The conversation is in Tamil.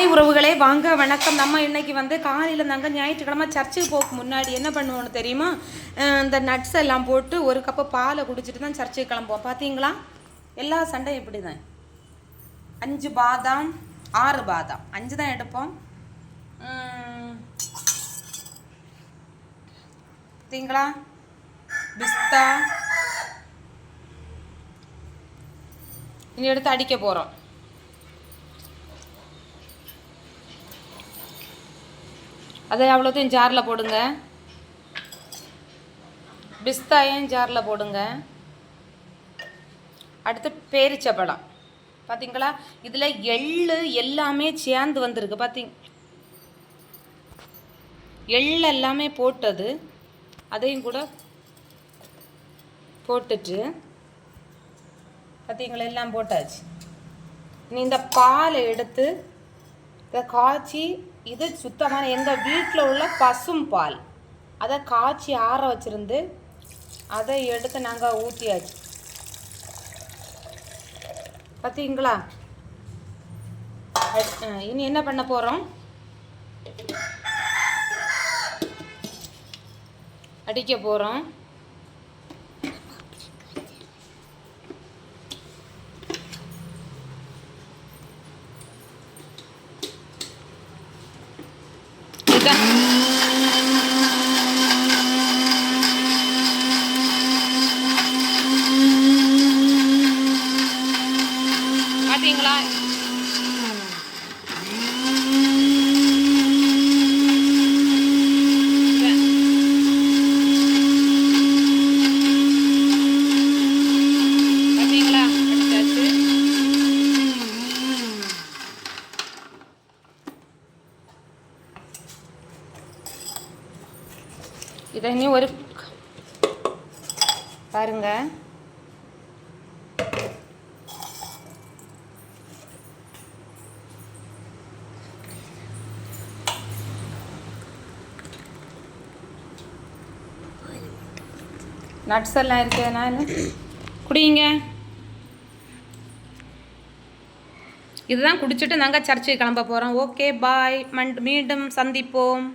உறவுகளே வாங்க வணக்கம். நம்ம இன்னைக்கு காலையில் நாங்கள் ஞாயிற்றுக்கிழமை சர்ச்சுக்கு போக முன்னாடி என்ன பண்ணுவோன்னு தெரியுமா? இந்த நட்ஸ் எல்லாம் போட்டு ஒரு கப்பு பாலை குடிச்சிட்டு தான் சர்ச்சுக்கு கிளம்புவோம். பார்த்தீங்களா, எல்லா சண்டையும் இப்படி தான். 5 பாதாம் 6 பாதாம் 5 தான் எடுப்போம். பார்த்தீங்களா, பிஸ்தா இனி எடுத்து அடிக்க போகிறோம். அதை அவ்வளோத்தையும் ஜாரில் போடுங்க. பிஸ்தாயும் ஜாரில் போடுங்க. அடுத்து பேரிச்சப்பழம். பார்த்தீங்களா, இதில் எள்ளு எல்லாமே சேர்ந்து வந்திருக்கு. பார்த்தீங்க, எள்ளு எல்லாமே போட்டது, அதையும் கூட போட்டுட்டு பார்த்தீங்களா, எல்லாம் போட்டாச்சு. நீ இந்த பாலை எடுத்து இதை காய்ச்சி, இது சுத்தமான எங்கள் வீட்டில் உள்ள பசும் பால், அதை காய்ச்சி ஆற வச்சுருந்து அதை எடுத்து நாங்கள் ஊற்றியாச்சு. பார்த்தீங்களா, இனி என்ன பண்ண போகிறோம்? அடிக்க போகிறோம். பார்த்தீங்களா, பார்த்தீங்களா, அடிச்சாச்சு. இதை இனி ஒரு பாருங்க, நட்ஸ் எல்லாம் இருக்கிறதுனால குடிங்க. இதுதான் குடிச்சிட்டு நாங்கள் சர்ச்சுக்கு கிளம்ப போகிறோம். ஓகே, பாய். மீண்டும் சந்திப்போம்.